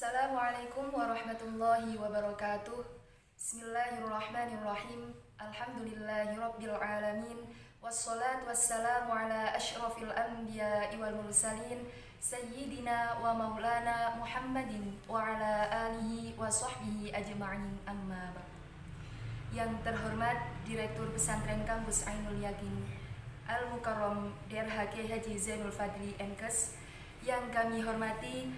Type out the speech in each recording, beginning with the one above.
Assalamualaikum warahmatullahi wabarakatuh. Bismillahirrahmanirrahim. Alhamdulillahirabbil alamin. Wassalatu wassalamu ala asyrafil anbiya'i wal mursalin sayyidina wa maulana Muhammadin wa ala alihi wa sahbihi ajma'in, amma ba'd. Yang terhormat Direktur Pesantren Kampus Ainul Yakin Al-Mukarram DRHK Haji Zainul Fadli MKes, yang kami hormati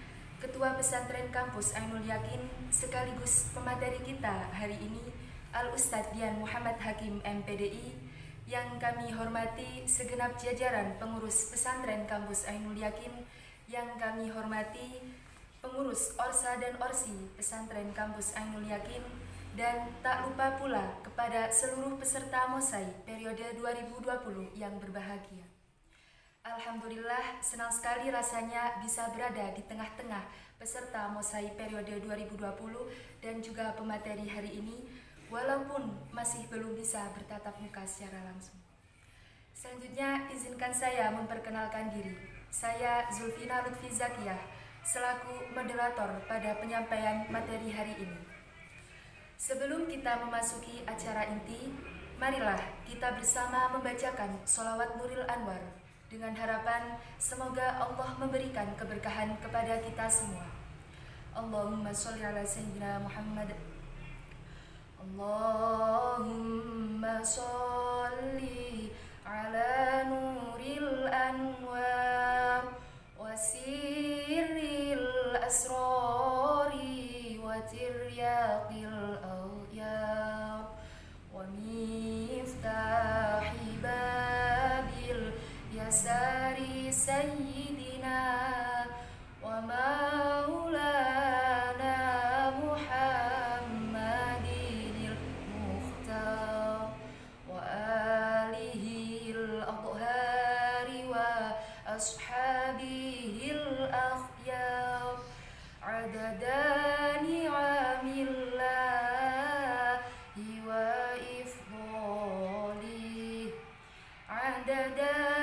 Ketua Pesantren Kampus Ainul Yakin sekaligus pemateri kita hari ini, Al-Ustadz Dian Muhammad Hakim MPDI, yang kami hormati segenap jajaran pengurus Pesantren Kampus Ainul Yakin, yang kami hormati pengurus Orsa dan Orsi Pesantren Kampus Ainul Yakin, dan tak lupa pula kepada seluruh peserta MOSAI periode 2020 yang berbahagia. Alhamdulillah, senang sekali rasanya bisa berada di tengah-tengah peserta MOSAI periode 2020 dan juga pemateri hari ini, walaupun masih belum bisa bertatap muka secara langsung. Selanjutnya, izinkan saya memperkenalkan diri. Saya Zulfina Lutfi Zakiyah, selaku moderator pada penyampaian materi hari ini. Sebelum kita memasuki acara inti, marilah kita bersama membacakan sholawat Nuril Anwar, dengan harapan semoga Allah memberikan keberkahan kepada kita semua. Allahumma sholli ala sayyidina Muhammad. Allahumma sholli ala Nuril Anwar wa sirril asrari wa tiryaqil awya wa miftahi babil yasari sayyidina wa maulana Muhammadinil Mukhtar wa alihil adhari wa ashabihil akhyar adada ni'amillahi wa ifdali adada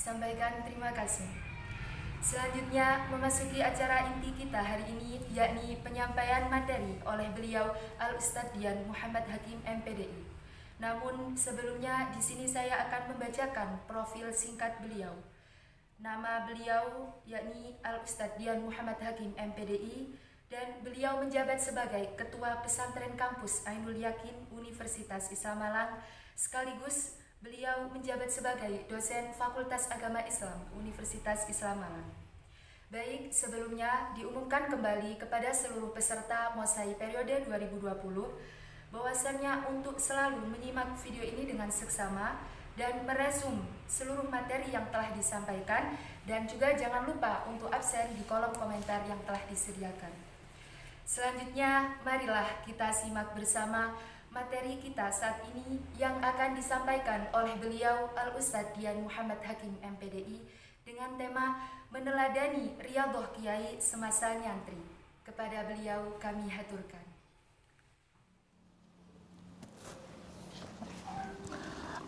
sampaikan terima kasih. Selanjutnya memasuki acara inti kita hari ini, yakni penyampaian materi oleh beliau Al-Ustadz Dian Muhammad Hakim MPDI. Namun sebelumnya di sini saya akan membacakan profil singkat beliau. Nama beliau yakni Al-Ustadz Dian Muhammad Hakim MPDI, dan beliau menjabat sebagai Ketua Pesantren Kampus Ainul Yakin Universitas Islam Malang, sekaligus beliau menjabat sebagai dosen Fakultas Agama Islam Universitas Islam Malang. Baik, sebelumnya diumumkan kembali kepada seluruh peserta MOSAI periode 2020 bahwasannya untuk selalu menyimak video ini dengan seksama dan meresum seluruh materi yang telah disampaikan, dan juga jangan lupa untuk absen di kolom komentar yang telah disediakan. Selanjutnya, marilah kita simak bersama materi kita saat ini yang akan disampaikan oleh beliau Al-Ustadz Dian Muhammad Hakim MPDI dengan tema meneladani riyadhah kiai semasa nyantri. Kepada beliau kami haturkan.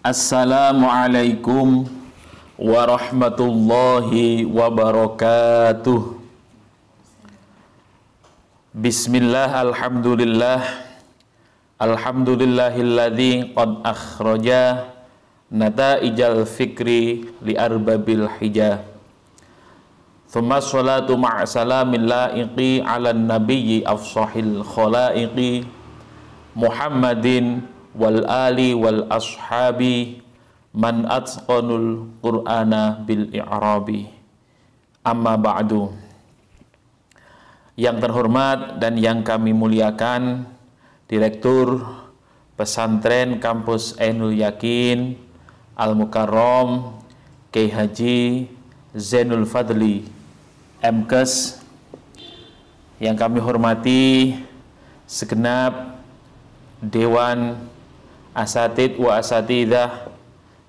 Assalamualaikum warahmatullahi wabarakatuh. Bismillah, alhamdulillah. Alhamdulillahilladzi qad akhraja nata'ijal fikri li arbabil hijah. Thumma sholatu ma'a salamin la'iqi ala nabiyyi afsahil khalaiqi Muhammadin wal ali wal ashabi man atqanul qur'ana bil i'rabi. Amma ba'du. Yang terhormat dan yang kami muliakan Direktur Pesantren Kampus Ainul Yakin Al-Mukarram Kiai Haji Zainul Fadli MKes, yang kami hormati segenap Dewan Asatid wa Asatidah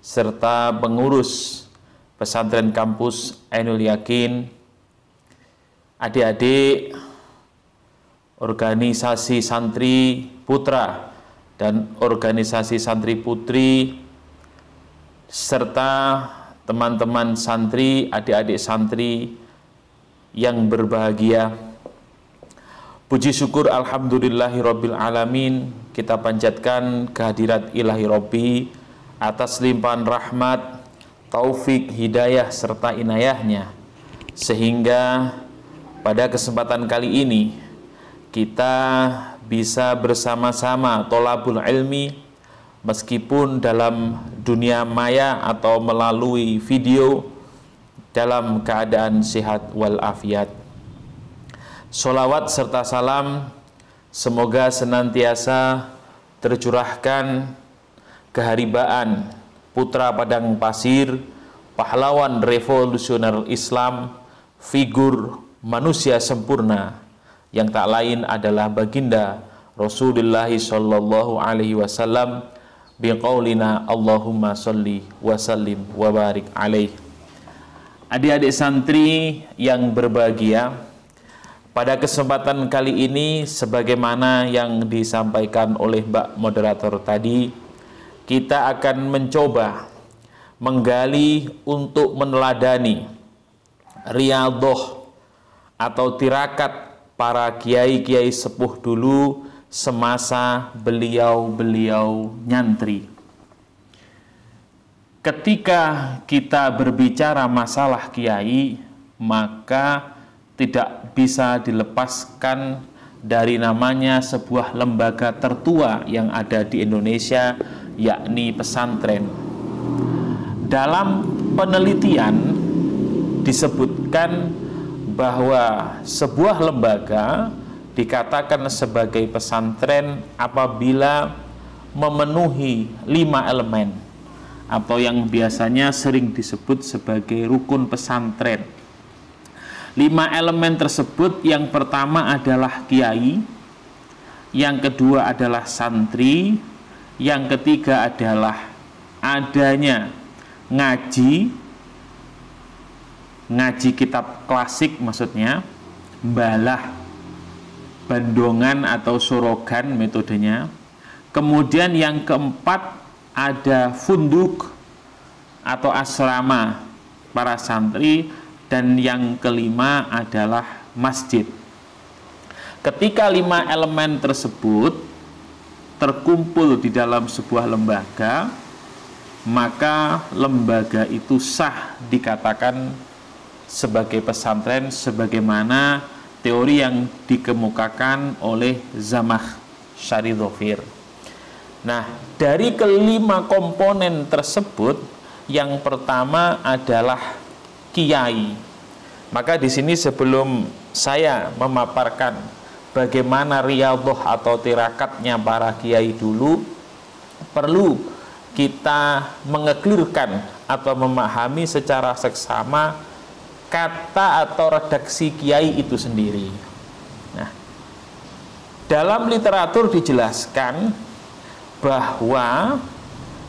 serta pengurus Pesantren Kampus Ainul Yakin, adik-adik organisasi santri putra dan organisasi santri putri serta teman-teman santri, adik-adik santri yang berbahagia. Puji syukur alhamdulillahirabbil alamin, kita panjatkan kehadirat Ilahi Rabbi atas limpahan rahmat, taufik, hidayah serta inayahnya, sehingga pada kesempatan kali ini kita bisa bersama-sama tholabul ilmi, meskipun dalam dunia maya atau melalui video, dalam keadaan sehat walafiat. Sholawat serta salam semoga senantiasa tercurahkan keharibaan putra padang pasir, pahlawan revolusioner Islam, figur manusia sempurna yang tak lain adalah baginda Rasulullah sallallahu alaihi wasallam, biqaulina Allahumma sholli wa sallim wa barik alaih. Adik-adik santri yang berbahagia, pada kesempatan kali ini sebagaimana yang disampaikan oleh Mbak Moderator tadi, kita akan mencoba menggali untuk meneladani riyadhah atau tirakat para kiai-kiai sepuh dulu semasa beliau nyantri. Ketika kita berbicara masalah kiai, maka tidak bisa dilepaskan dari namanya sebuah lembaga tertua yang ada di Indonesia, yakni pesantren. Dalam penelitian disebutkan bahwa sebuah lembaga dikatakan sebagai pesantren apabila memenuhi 5 elemen atau yang biasanya sering disebut sebagai rukun pesantren. 5 elemen tersebut, yang pertama adalah kiai, yang kedua adalah santri, yang ketiga adalah adanya ngaji kitab klasik, maksudnya balah, bandongan atau sorogan metodenya. Kemudian yang keempat ada funduk atau asrama para santri, dan yang kelima adalah masjid. Ketika 5 elemen tersebut terkumpul di dalam sebuah lembaga, maka lembaga itu sah dikatakan sebagai pesantren, sebagaimana teori yang dikemukakan oleh Zamakhsyari Dhofir. Nah, dari kelima komponen tersebut, yang pertama adalah kiai. Maka di sini sebelum saya memaparkan bagaimana riyadhah atau tirakatnya para kiai dulu, perlu kita mengeklirkan atau memahami secara seksama kata atau redaksi kiai itu sendiri. Nah, dalam literatur dijelaskan bahwa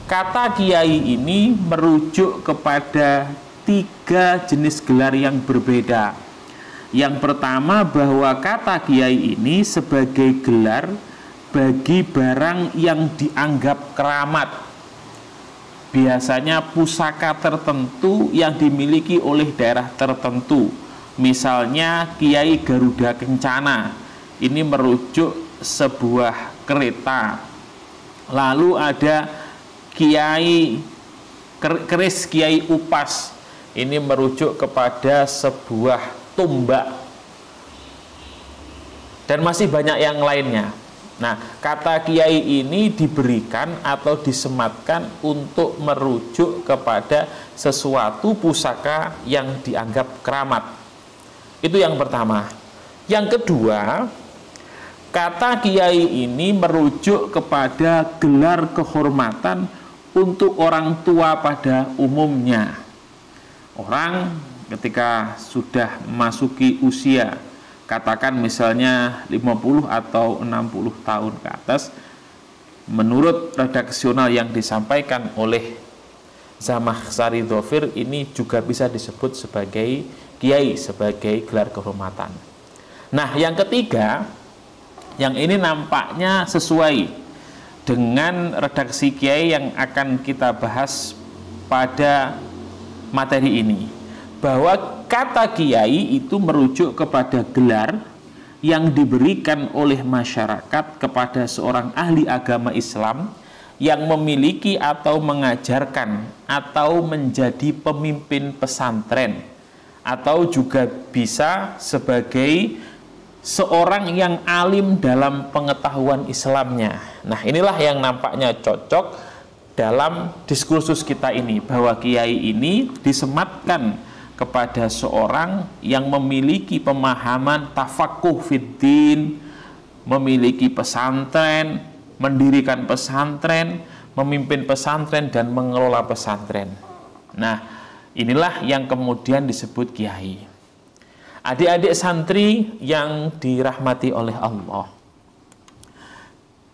kata kiai ini merujuk kepada 3 jenis gelar yang berbeda. Yang pertama, bahwa kata kiai ini sebagai gelar bagi barang yang dianggap keramat, biasanya pusaka tertentu yang dimiliki oleh daerah tertentu. Misalnya Kiai Garuda Kencana, ini merujuk sebuah kereta. Lalu ada Kiai keris Kiai Upas, ini merujuk kepada sebuah tombak, dan masih banyak yang lainnya. Nah, kata kiai ini diberikan atau disematkan untuk merujuk kepada sesuatu pusaka yang dianggap keramat. Itu yang pertama. Yang kedua, kata kiai ini merujuk kepada gelar kehormatan untuk orang tua pada umumnya. Orang ketika sudah memasuki usia, katakan misalnya 50 atau 60 tahun ke atas, menurut redaksional yang disampaikan oleh Zamakhsyari Dhofir, ini juga bisa disebut sebagai kiai, sebagai gelar kehormatan. Nah, yang ketiga, yang ini nampaknya sesuai dengan redaksi kiai yang akan kita bahas pada materi ini, bahwa kata kiai itu merujuk kepada gelar yang diberikan oleh masyarakat kepada seorang ahli agama Islam yang memiliki atau mengajarkan atau menjadi pemimpin pesantren, atau juga bisa sebagai seorang yang alim dalam pengetahuan Islamnya. Nah, inilah yang nampaknya cocok dalam diskursus kita ini, bahwa kiai ini disematkan kepada seorang yang memiliki pemahaman tafakuh fiddin, memiliki pesantren, mendirikan pesantren, memimpin pesantren, dan mengelola pesantren. Nah, inilah yang kemudian disebut kiai. Adik-adik santri yang dirahmati oleh Allah,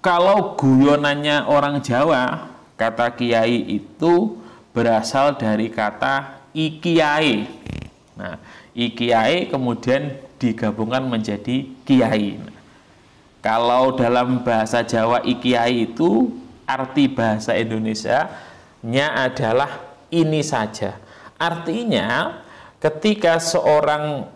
kalau guyonannya orang Jawa, kata kiai itu berasal dari kata ikiai. Nah, ikiai kemudian digabungkan menjadi kiai. Kalau dalam bahasa Jawa ikiai itu arti bahasa Indonesianya adalah ini saja. Artinya ketika seorang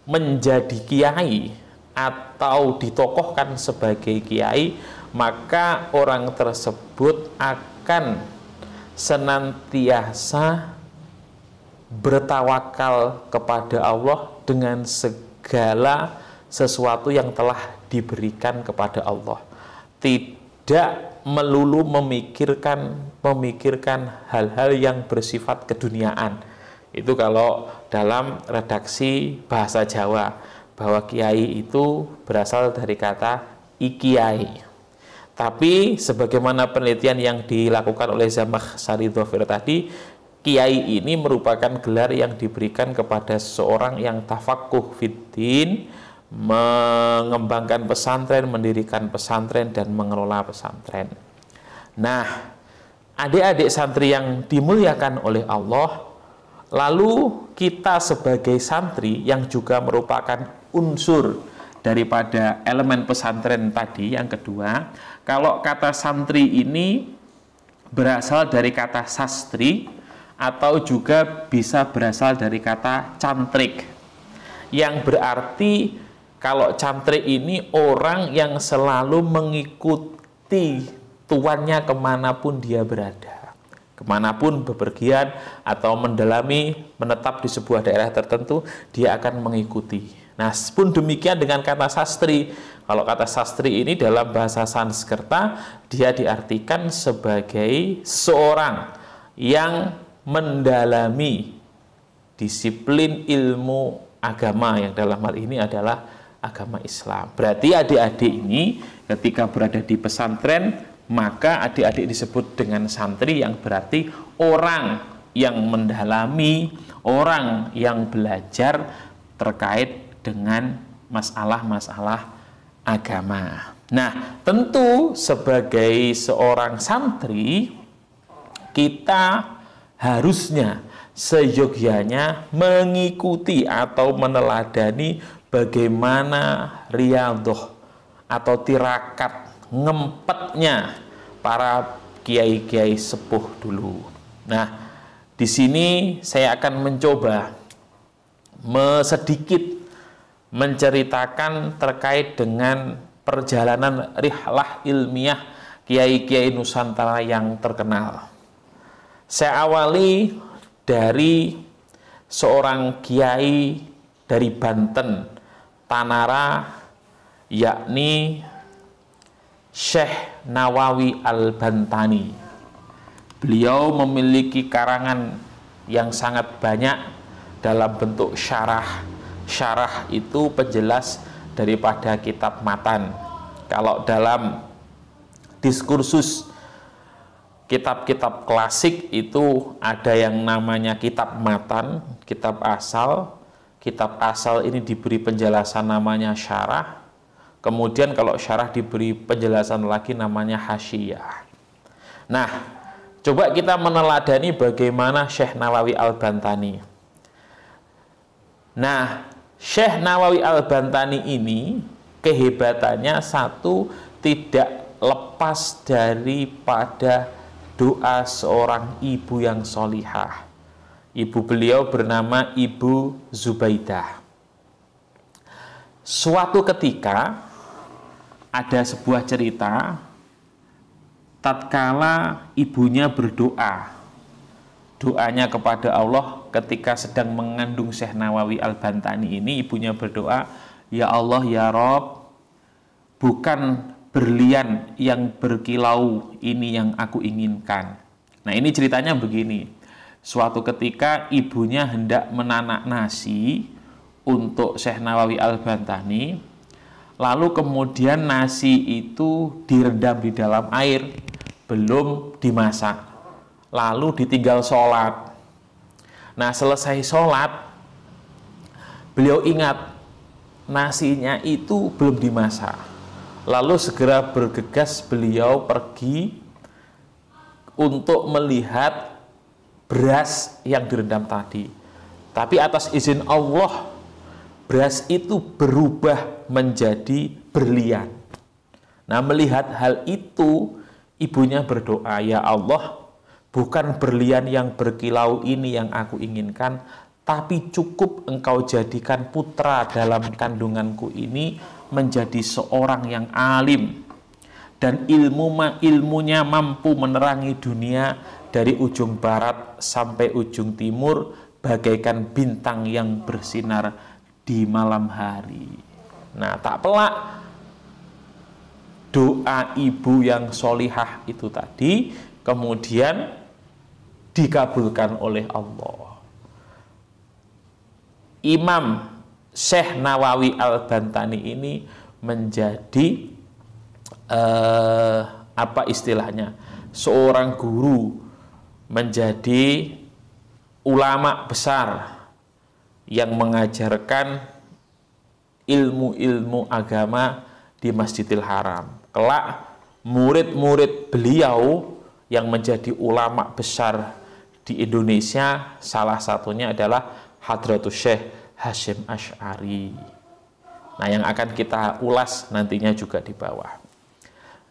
menjadi kiai atau ditokohkan sebagai kiai, maka orang tersebut akan senantiasa bertawakal kepada Allah dengan segala sesuatu yang telah diberikan kepada Allah. Tidak melulu memikirkan hal-hal yang bersifat keduniaan. Itu kalau dalam redaksi bahasa Jawa, bahwa kiai itu berasal dari kata ikiai. Tapi sebagaimana penelitian yang dilakukan oleh Zamakhsyari Dhafir tadi, kiai ini merupakan gelar yang diberikan kepada seorang yang tafakuh fiddin, mengembangkan pesantren, mendirikan pesantren, dan mengelola pesantren. Nah, adik-adik santri yang dimuliakan oleh Allah, lalu kita sebagai santri yang juga merupakan unsur daripada elemen pesantren tadi, yang kedua, kalau kata santri ini berasal dari kata sastri atau juga bisa berasal dari kata cantrik, yang berarti kalau cantrik ini orang yang selalu mengikuti tuannya kemanapun dia berada, kemanapun bepergian atau menetap di sebuah daerah tertentu, dia akan mengikuti. Nah, pun demikian dengan kata sastri. Kalau kata sastri ini dalam bahasa Sanskerta, dia diartikan sebagai seorang yang mendalami disiplin ilmu agama, yang dalam hal ini adalah agama Islam. Berarti adik-adik ini ketika berada di pesantren, maka adik-adik disebut dengan santri, yang berarti orang yang mendalami, orang yang belajar terkait dengan masalah-masalah agama. Nah, tentu sebagai seorang santri, kita harusnya seyogyanya mengikuti atau meneladani bagaimana riyadhah atau tirakat ngempetnya para kiai-kiai sepuh dulu. Nah, di sini saya akan mencoba sedikit menceritakan terkait dengan perjalanan rihlah ilmiah kiai-kiai Nusantara yang terkenal. Saya awali dari seorang kiai dari Banten, Tanara, yakni Syekh Nawawi Al-Bantani. Beliau memiliki karangan yang sangat banyak dalam bentuk syarah. Syarah itu penjelas daripada kitab matan. Kalau dalam diskursus kitab-kitab klasik itu ada yang namanya kitab matan, kitab asal. Kitab asal ini diberi penjelasan namanya syarah. Kemudian kalau syarah diberi penjelasan lagi namanya hasyiyah. Nah, coba kita meneladani bagaimana Syekh Nawawi Al-Bantani. Nah, Syekh Nawawi Al-Bantani ini kehebatannya satu, tidak lepas daripada doa seorang ibu yang solihah. Ibu beliau bernama Ibu Zubaidah. Suatu ketika ada sebuah cerita tatkala ibunya berdoa. Doanya kepada Allah ketika sedang mengandung Syekh Nawawi Al-Bantani ini, ibunya berdoa, "Ya Allah, ya Rob, bukan berlian yang berkilau ini yang aku inginkan." Nah, ini ceritanya begini. Suatu ketika ibunya hendak menanak nasi untuk Syekh Nawawi Al-Bantani, lalu kemudian nasi itu direndam di dalam air, belum dimasak, lalu ditinggal sholat. Nah, selesai sholat, beliau ingat nasinya itu belum dimasak, lalu segera bergegas beliau pergi untuk melihat beras yang direndam tadi. Tapi atas izin Allah, beras itu berubah menjadi berlian. Nah, melihat hal itu, ibunya berdoa, "Ya Allah, bukan berlian yang berkilau ini yang aku inginkan, tapi cukup Engkau jadikan putra dalam kandunganku ini menjadi seorang yang alim dan ilmunya mampu menerangi dunia dari ujung barat sampai ujung timur bagaikan bintang yang bersinar di malam hari." Nah, tak pelak doa ibu yang solihah itu tadi kemudian dikabulkan oleh Allah. Imam Syekh Nawawi Al-Bantani ini menjadi apa istilahnya, seorang guru, menjadi ulama besar yang mengajarkan ilmu-ilmu agama di Masjidil Haram. Kelak murid-murid beliau yang menjadi ulama besar di Indonesia, salah satunya adalah Hadratus Syekh Hasyim Asy'ari. Nah, yang akan kita ulas nantinya juga di bawah.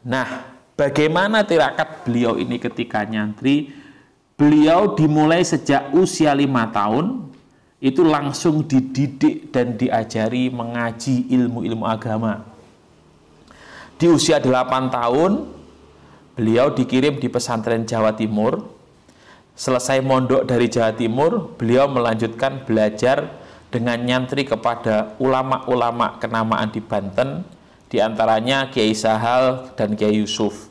Nah, bagaimana tirakat beliau ini ketika nyantri? Beliau dimulai sejak usia 5 tahun, itu langsung dididik dan diajari mengaji ilmu-ilmu agama. Di usia 8 tahun, beliau dikirim di pesantren Jawa Timur. Selesai mondok dari Jawa Timur, beliau melanjutkan belajar dengan nyantri kepada ulama-ulama kenamaan di Banten, diantaranya Kiai Sahal dan Kiai Yusuf.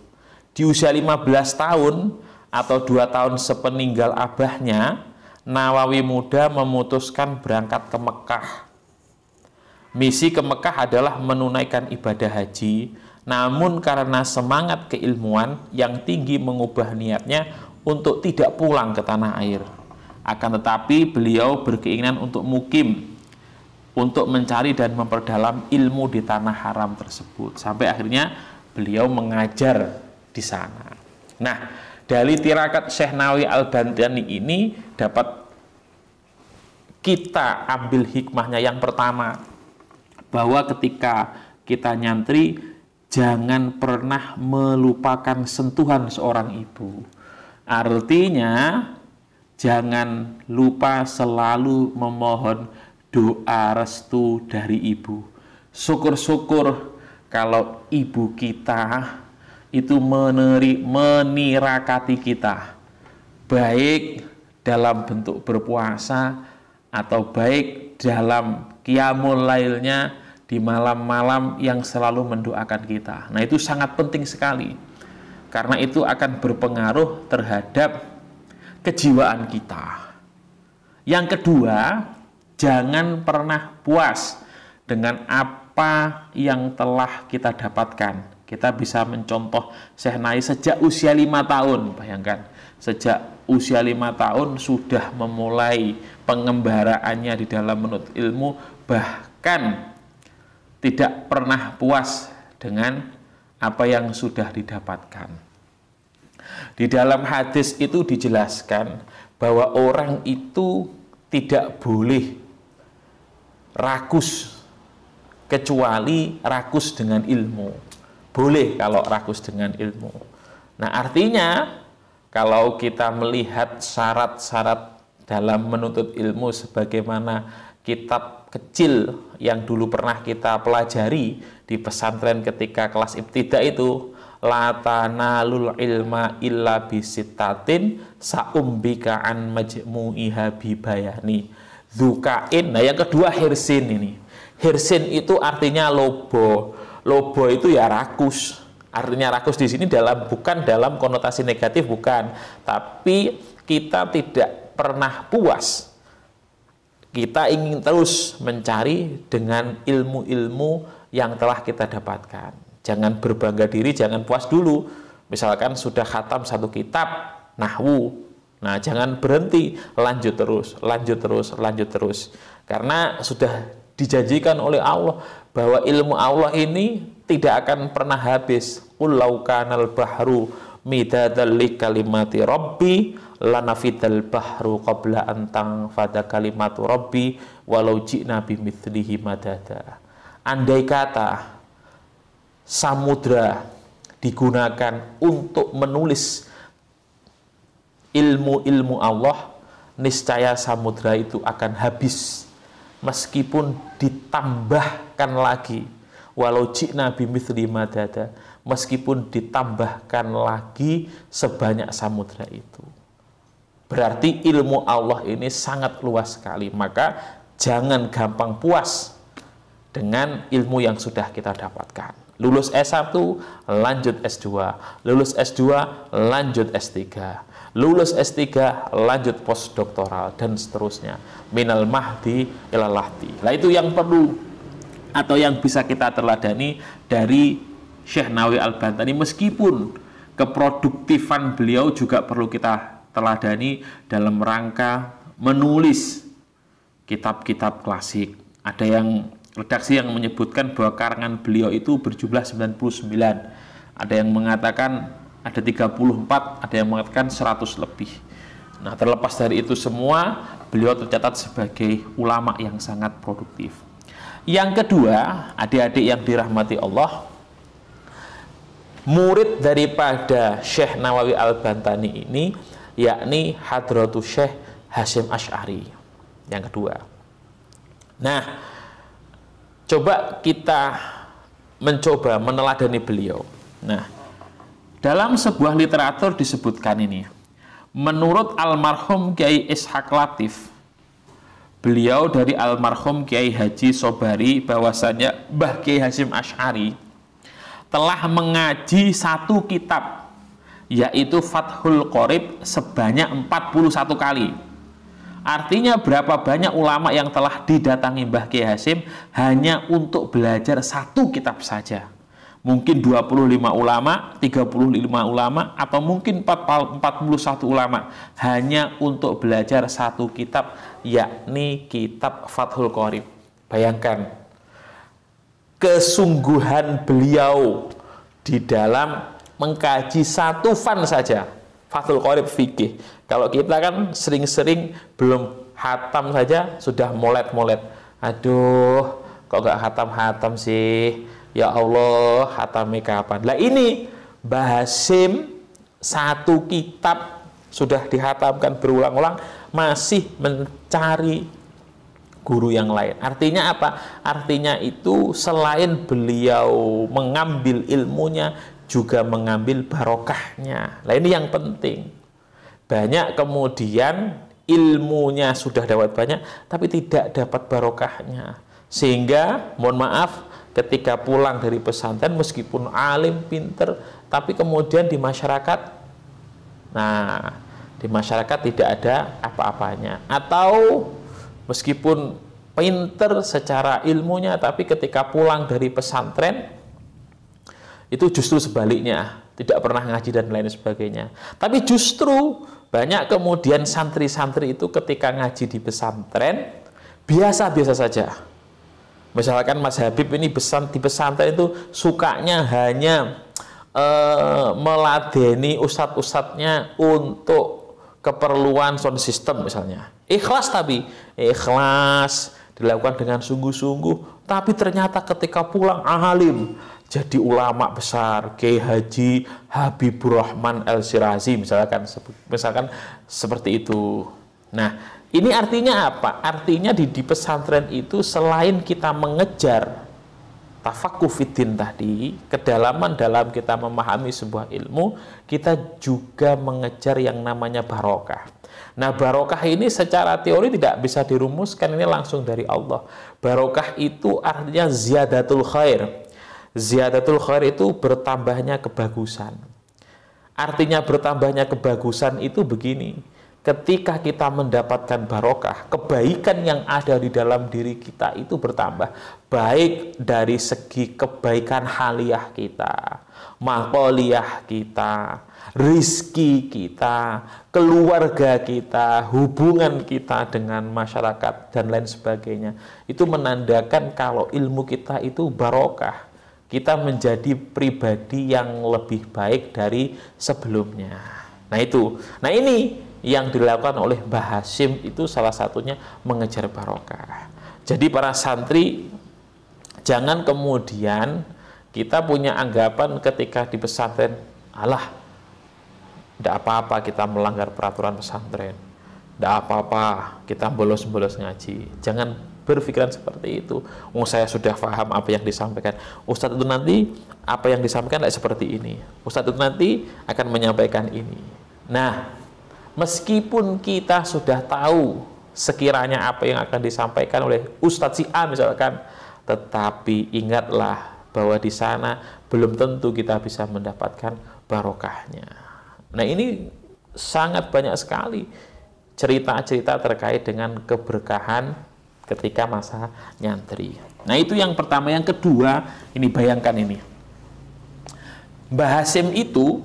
Di usia 15 tahun, atau 2 tahun sepeninggal abahnya, Nawawi muda memutuskan berangkat ke Mekah. Misi ke Mekah adalah menunaikan ibadah haji, namun karena semangat keilmuan yang tinggi mengubah niatnya untuk tidak pulang ke tanah air. Akan tetapi beliau berkeinginan untuk mukim, untuk mencari dan memperdalam ilmu di tanah haram tersebut. Sampai akhirnya beliau mengajar di sana. Nah, dari tirakat Syekh Nawawi Al-Bantani ini dapat kita ambil hikmahnya. Yang pertama, bahwa ketika kita nyantri, jangan pernah melupakan sentuhan seorang ibu. Artinya, jangan lupa selalu memohon doa restu dari ibu. Syukur-syukur kalau ibu kita itu menirakati kita, baik dalam bentuk berpuasa atau baik dalam qiyamul lailnya di malam-malam yang selalu mendoakan kita. Nah, itu sangat penting sekali, karena itu akan berpengaruh terhadap kejiwaan kita. Yang kedua, jangan pernah puas dengan apa yang telah kita dapatkan. Kita bisa mencontoh Syekh Nawawi sejak usia 5 tahun. Bayangkan, sejak usia 5 tahun sudah memulai pengembaraannya di dalam menuntut ilmu, bahkan tidak pernah puas dengan apa yang sudah didapatkan. Di dalam hadis itu dijelaskan bahwa orang itu tidak boleh rakus kecuali rakus dengan ilmu. Boleh kalau rakus dengan ilmu. Nah, artinya kalau kita melihat syarat-syarat dalam menuntut ilmu sebagaimana kitab kecil yang dulu pernah kita pelajari di pesantren ketika kelas ibtida itu, la tanalul ilma illa bisittatin saumbika an majmu'iha bibayani dzukain. Nah, yang kedua hirsin ini. Hirsin itu artinya lobo. Lobo itu ya rakus. Artinya rakus di sini bukan dalam konotasi negatif, bukan, tapi kita tidak pernah puas. Kita ingin terus mencari dengan ilmu-ilmu yang telah kita dapatkan. Jangan berbangga diri, jangan puas dulu. Misalkan sudah khatam satu kitab nahwu, nah jangan berhenti, lanjut terus, lanjut terus, lanjut terus. Karena sudah dijanjikan oleh Allah bahwa ilmu Allah ini tidak akan pernah habis. Qul law kanal bahru midadal li kalimati rabbi lanafidal bahru qabla an tanfada kalimatu rabbi walau ji'na bimithlihi madada. Andai kata samudra digunakan untuk menulis ilmu-ilmu Allah, niscaya samudra itu akan habis meskipun ditambahkan lagi, walau ji'na bimithlihi madada, meskipun ditambahkan lagi sebanyak samudra itu. Berarti ilmu Allah ini sangat luas sekali. Maka jangan gampang puas dengan ilmu yang sudah kita dapatkan. Lulus S1, lanjut S2. Lulus S2, lanjut S3. Lulus S3, lanjut postdoktoral, dan seterusnya. Minal mahdi ilal lahdi. Nah, itu yang perlu atau yang bisa kita teladani dari Syekh Nawawi Al-Bantani. Meskipun keproduktifan beliau juga perlu kita teladani dalam rangka menulis kitab-kitab klasik. Ada yang redaksi yang menyebutkan bahwa karangan beliau itu berjumlah 99. Ada yang mengatakan ada 34, ada yang mengatakan 100 lebih. Nah, terlepas dari itu semua, beliau tercatat sebagai ulama yang sangat produktif. Yang kedua, adik-adik yang dirahmati Allah, murid daripada Syekh Nawawi Al-Bantani ini yakni Hadratus Syekh Hasyim Asy'ari. Yang kedua. Nah, coba kita mencoba meneladani beliau. Nah, dalam sebuah literatur disebutkan ini, menurut almarhum Kiai Ishaq Latif, beliau dari almarhum Kiai Haji Sobari, bahwasanya Mbah Kiai Hasyim Asy'ari telah mengaji satu kitab, yaitu Fathul Qorib, sebanyak 41 kali. Artinya berapa banyak ulama yang telah didatangi Mbah Kiai Hasyim hanya untuk belajar satu kitab saja. Mungkin 25 ulama, 35 ulama, atau mungkin 41 ulama hanya untuk belajar satu kitab, yakni kitab Fathul Qorib. Bayangkan kesungguhan beliau di dalam mengkaji satu fan saja, Fathul Qorib fikih. Kalau kita kan sering-sering belum hatam saja sudah molet-molet. Aduh, kok gak hatam-hatam sih? Ya Allah, hatamnya kapan? Lah ini Mbah Hasyim satu kitab sudah dihatamkan berulang-ulang, masih mencari guru yang lain. Artinya apa? Artinya itu selain beliau mengambil ilmunya, juga mengambil barokahnya. Nah, ini yang penting. Banyak kemudian ilmunya sudah dapat banyak, tapi tidak dapat barokahnya. Sehingga, mohon maaf, ketika pulang dari pesantren, meskipun alim, pinter, tapi kemudian di masyarakat, nah, di masyarakat tidak ada apa-apanya. Atau meskipun pinter secara ilmunya, tapi ketika pulang dari pesantren, itu justru sebaliknya, tidak pernah ngaji dan lain sebagainya. Tapi justru banyak kemudian santri-santri itu ketika ngaji di pesantren biasa-biasa saja. Misalkan Mas Habib ini di pesantren itu sukanya hanya meladeni ustadz-ustadznya untuk keperluan sound system misalnya. Ikhlas, tapi ikhlas dilakukan dengan sungguh-sungguh, tapi ternyata ketika pulang alim, jadi ulama besar, Kiai Haji Habibur Rahman Al-Syirazi misalkan seperti itu. Nah, ini artinya apa? Artinya di pesantren itu selain kita mengejar tafaqquh fiddin tadi, kedalaman dalam kita memahami sebuah ilmu, kita juga mengejar yang namanya barokah. Nah, barokah ini secara teori tidak bisa dirumuskan, ini langsung dari Allah. Barokah itu artinya ziyadatul khair. Ziyadatul khair itu bertambahnya kebagusan. Artinya bertambahnya kebagusan itu begini, ketika kita mendapatkan barokah, kebaikan yang ada di dalam diri kita itu bertambah. Baik dari segi kebaikan haliyah kita, maqoliyah kita, rizki kita, keluarga kita, hubungan kita dengan masyarakat, dan lain sebagainya. Itu menandakan kalau ilmu kita itu barokah. Kita menjadi pribadi yang lebih baik dari sebelumnya. Nah itu. Nah ini yang dilakukan oleh Mbah Hasyim itu salah satunya mengejar barokah. Jadi para santri, jangan kemudian kita punya anggapan ketika di pesantren, alah, tidak apa-apa kita melanggar peraturan pesantren, tidak apa-apa kita bolos-bolos ngaji. Jangan berpikiran seperti itu. Saya sudah paham apa yang disampaikan Ustadz itu, nanti apa yang disampaikan tidak seperti ini. Ustadz itu nanti akan menyampaikan ini. Nah, meskipun kita sudah tahu sekiranya apa yang akan disampaikan oleh Ustadz si A misalkan, tetapi ingatlah bahwa di sana belum tentu kita bisa mendapatkan barokahnya. Nah, ini sangat banyak sekali cerita-cerita terkait dengan keberkahan ketika masa nyantri. Nah, itu yang pertama. Yang kedua, ini bayangkan ini. Mbah Hasyim itu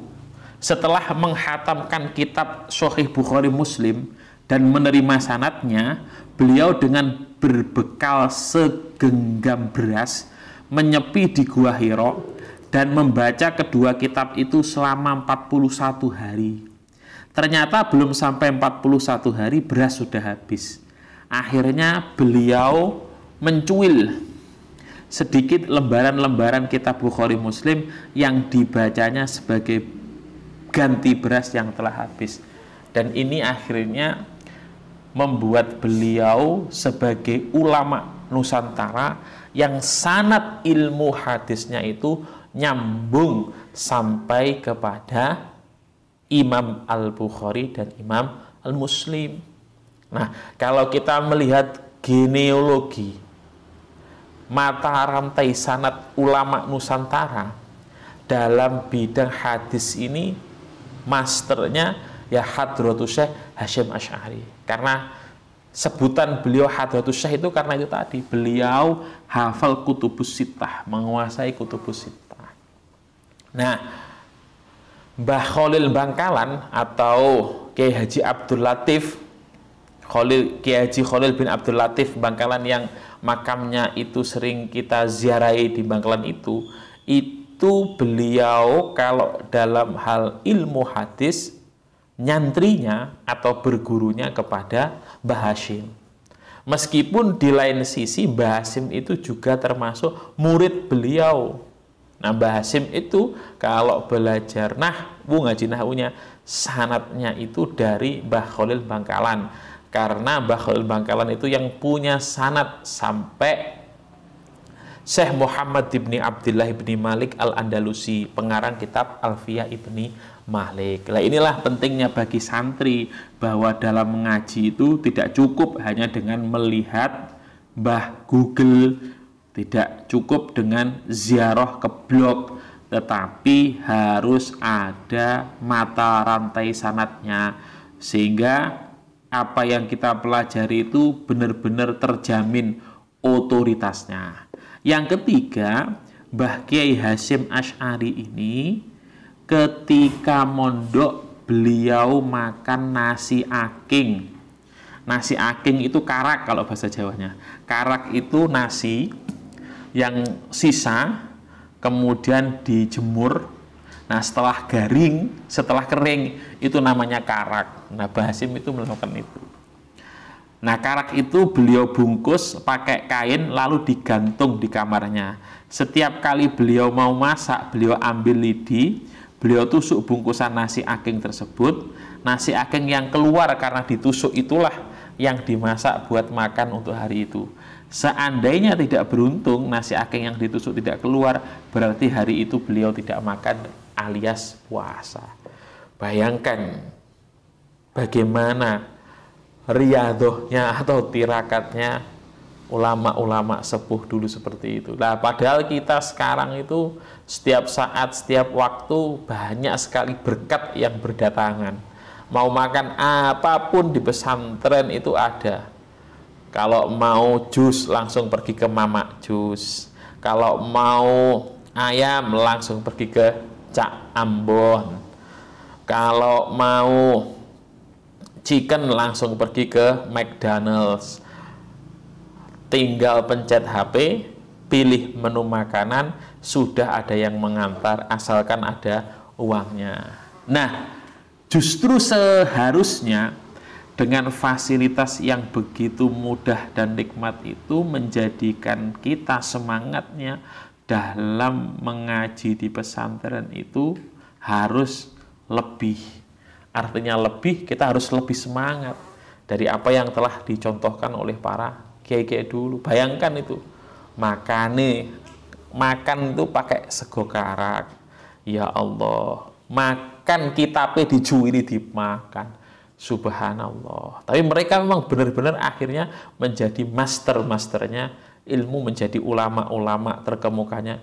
setelah menghatamkan kitab Sahih Bukhari Muslim dan menerima sanadnya, beliau dengan berbekal segenggam beras menyepi di Gua Hira dan membaca kedua kitab itu selama 41 hari. Ternyata belum sampai 41 hari beras sudah habis. Akhirnya beliau mencuil sedikit lembaran-lembaran kitab Bukhari Muslim yang dibacanya sebagai ganti beras yang telah habis. Dan ini akhirnya membuat beliau sebagai ulama Nusantara yang sanad ilmu hadisnya itu nyambung sampai kepada Imam Al-Bukhari dan Imam Al-Muslim. Nah, kalau kita melihat genealogi mata rantai sanad ulama Nusantara dalam bidang hadis ini, masternya ya Hadratus Syekh Hasyim Asy'ari. Karena sebutan beliau Hadratus Syekh itu karena itu tadi, beliau hafal Kutubus Sittah, menguasai Kutubus Sittah. Nah, Mbah Khalil Bangkalan atau Kiai Haji Abdul Latif, Kiai Haji Khalil bin Abdul Latif Bangkalan yang makamnya itu sering kita ziarahi di Bangkalan itu beliau kalau dalam hal ilmu hadis nyantrinya atau bergurunya kepada Mbah Hasyim. Meskipun di lain sisi Mbah Hasyim itu juga termasuk murid beliau. Nah, Mbah Hasyim itu kalau belajar nahwu, ngaji nahwunya, sanadnya itu dari Mbah Khalil Bangkalan. Karena Mbah Khalil Bangkalan itu yang punya sanad sampai Syekh Muhammad ibni Abdullah ibni Malik Al-Andalusi, pengarang kitab Alfiyah ibni Malik. Nah, inilah pentingnya bagi santri bahwa dalam mengaji itu tidak cukup hanya dengan melihat Mbah Google, tidak cukup dengan ziarah ke blog, tetapi harus ada mata rantai sanadnya sehingga apa yang kita pelajari itu benar-benar terjamin otoritasnya. Yang ketiga, Mbah Kiai Hasyim Asy'ari ini ketika mondok beliau makan nasi aking. Nasi aking itu karak kalau bahasa Jawanya. Karak itu nasi yang sisa kemudian dijemur. Nah, setelah kering, itu namanya karak. Nah, Mbah Hasyim itu melakukan itu. Nah, karak itu beliau bungkus pakai kain lalu digantung di kamarnya. Setiap kali beliau mau masak, beliau ambil lidi, beliau tusuk bungkusan nasi aking tersebut. Nasi aking yang keluar karena ditusuk itulah yang dimasak buat makan untuk hari itu. Seandainya tidak beruntung, nasi aking yang ditusuk tidak keluar, berarti hari itu beliau tidak makan alias puasa. Bayangkan bagaimana riadohnya atau tirakatnya ulama-ulama sepuh dulu seperti itu. Nah, padahal kita sekarang itu setiap saat, setiap waktu banyak sekali berkat yang berdatangan. Mau makan apapun di pesantren itu ada. Kalau mau jus langsung pergi ke Mamak Jus. Kalau mau ayam langsung pergi ke Cak Ambon. Kalau mau chicken langsung pergi ke McDonald's. Tinggal pencet HP, pilih menu makanan, sudah ada yang mengantar asalkan ada uangnya. Nah, justru seharusnya dengan fasilitas yang begitu mudah dan nikmat itu menjadikan kita semangatnya dalam mengaji di pesantren itu harus lebih. Artinya lebih, kita harus lebih semangat dari apa yang telah dicontohkan oleh para kiai-kiai dulu. Bayangkan itu, makan itu pakai sego karak. Ya Allah, makan kitabe dijuwiri dimakan. Subhanallah. Tapi mereka memang benar-benar akhirnya menjadi master-masternya ilmu, menjadi ulama-ulama terkemukanya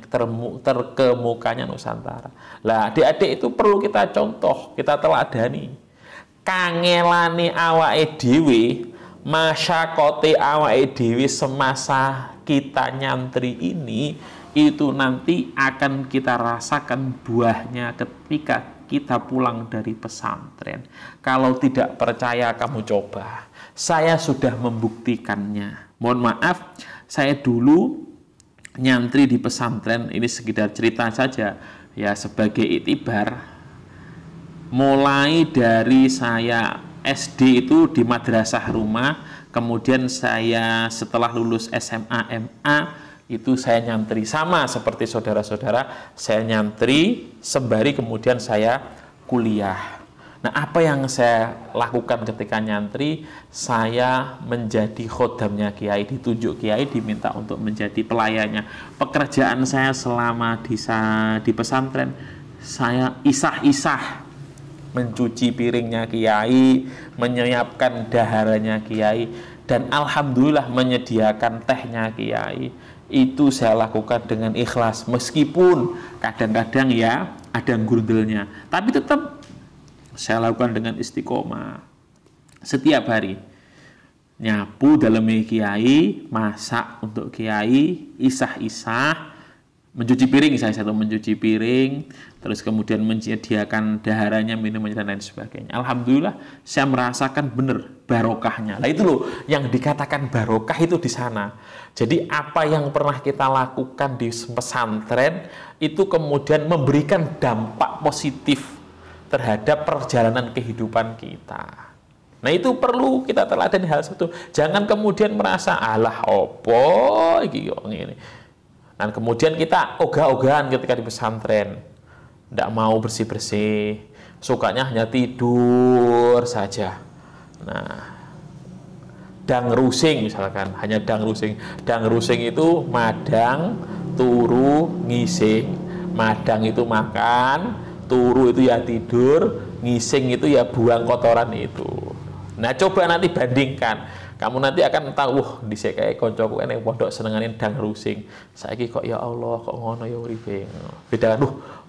Nusantara. Lah, adik-adik itu perlu kita contoh, kita teladani. Kangelane awake dhewe, masyakote awake dhewe semasa kita nyantri ini, itu nanti akan kita rasakan buahnya ketika kita pulang dari pesantren. Kalau tidak percaya, kamu coba. Saya sudah membuktikannya. Mohon maaf, saya dulu nyantri di pesantren, ini sekedar cerita saja ya sebagai iktibar. Mulai dari saya SD itu di madrasah rumah, kemudian saya setelah lulus SMA MA itu saya nyantri sama seperti saudara-saudara, saya nyantri sembari kemudian saya kuliah. Nah, apa yang saya lakukan ketika nyantri? Saya menjadi khodamnya kiai, ditunjuk kiai, diminta untuk menjadi pelayannya. Pekerjaan saya selama di pesantren, saya isah-isah mencuci piringnya kiai, menyiapkan daharannya kiai, dan alhamdulillah menyediakan tehnya kiai. Itu saya lakukan dengan ikhlas, meskipun kadang-kadang ya ada grundelnya, tapi tetap saya lakukan dengan istiqomah. Setiap hari nyapu dalam kiai, masak untuk kiai, isah-isah, mencuci piring, saya satu mencuci piring, terus kemudian menyediakan daharannya, minumannya, dan lain sebagainya. Alhamdulillah saya merasakan benar barokahnya. Nah, itu loh yang dikatakan barokah itu di sana. Jadi apa yang pernah kita lakukan di pesantren itu kemudian memberikan dampak positif terhadap perjalanan kehidupan kita. Nah, itu perlu kita teladani hal satu. Jangan kemudian merasa alah opo iki kok ngene. Dan kemudian kita ogah-ogahan ketika di pesantren, tidak mau bersih-bersih, sukanya hanya tidur saja. Nah, dang rusing misalkan, hanya dang rusing. Dang rusing itu madang, turu, ngising. Madang itu makan, turu itu ya tidur, ngising itu ya buang kotoran itu. Nah, coba nanti bandingkan. Kamu nanti akan tahu, dhisik kae kancaku ning pondok senengane dang rusing. Saiki kok ya Allah, kok ngono ya uripe. Beda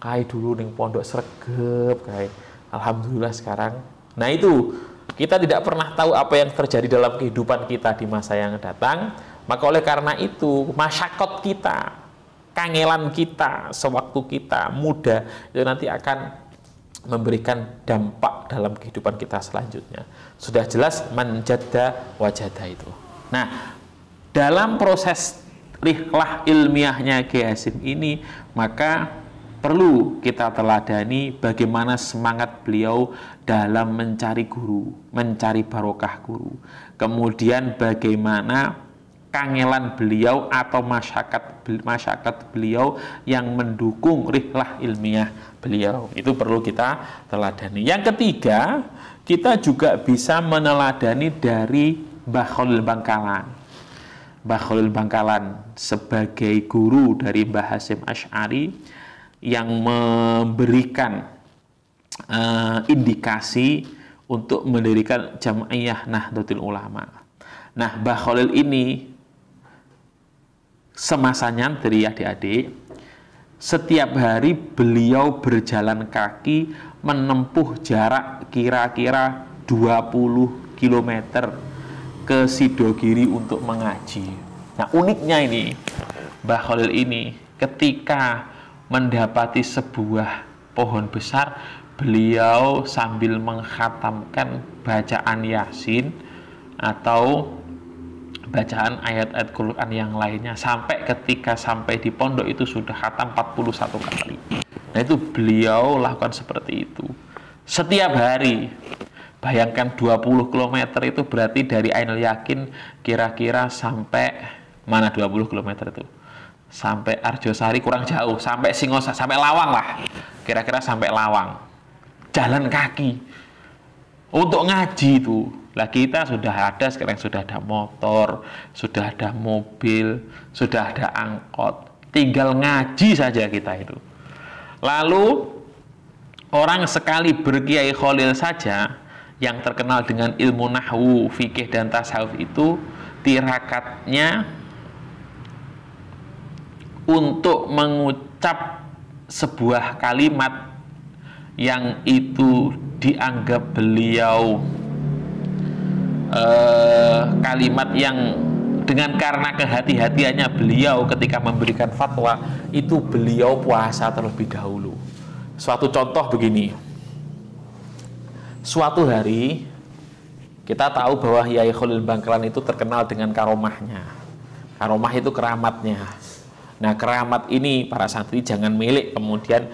kae dulu ning pondok sregep kae. Alhamdulillah sekarang. Nah, itu kita tidak pernah tahu apa yang terjadi dalam kehidupan kita di masa yang datang. Maka oleh karena itu, masyakot kita, kangelan kita sewaktu kita muda itu nanti akan memberikan dampak dalam kehidupan kita selanjutnya. Sudah jelas manjadda wajada itu. Nah, dalam proses rihlah ilmiahnya Kiai Hasim ini, maka perlu kita teladani bagaimana semangat beliau dalam mencari guru, mencari barokah guru. Kemudian bagaimana kangelan beliau atau masyarakat beliau yang mendukung rihlah ilmiah beliau. Itu perlu kita teladani. Yang ketiga, kita juga bisa meneladani dari Mbah Khalil Bangkalan. Mbah Khalil Bangkalan sebagai guru dari Mbah Hasyim Asy'ari yang memberikan indikasi untuk mendirikan Jam'iyah Nahdlatul Ulama. Nah, Mbah Khalil ini semasa nyantri adik-adik, setiap hari beliau berjalan kaki menempuh jarak kira-kira 20 km ke Sidogiri untuk mengaji. Nah, uniknya ini, Mbah Khalil ini ketika mendapati sebuah pohon besar, beliau sambil mengkhatamkan bacaan Yasin atau bacaan ayat-ayat Quran yang lainnya, sampai ketika sampai di pondok itu sudah khatam 41 kali. Nah, itu beliau lakukan seperti itu setiap hari. Bayangkan 20 km itu berarti dari Ainul Yakin kira-kira sampai mana 20 km itu? Sampai Arjosari kurang jauh, sampai Singosari, sampai Lawang lah. Kira-kira sampai Lawang. Jalan kaki. Untuk ngaji itu. Lah kita sudah ada, sekarang sudah ada motor, sudah ada mobil, sudah ada angkot. Tinggal ngaji saja kita itu. Lalu orang sekali berkiai Khalil saja yang terkenal dengan ilmu nahwu, fikih dan tasawuf itu tirakatnya untuk mengucap sebuah kalimat yang itu dianggap beliau kalimat yang dengan karena kehati-hatiannya beliau ketika memberikan fatwa itu beliau puasa terlebih dahulu. Suatu contoh begini. Suatu hari kita tahu bahwa Yai Khalil Bangkalan itu terkenal dengan karomahnya. Karomah itu keramatnya. Nah, keramat ini para santri jangan milik kemudian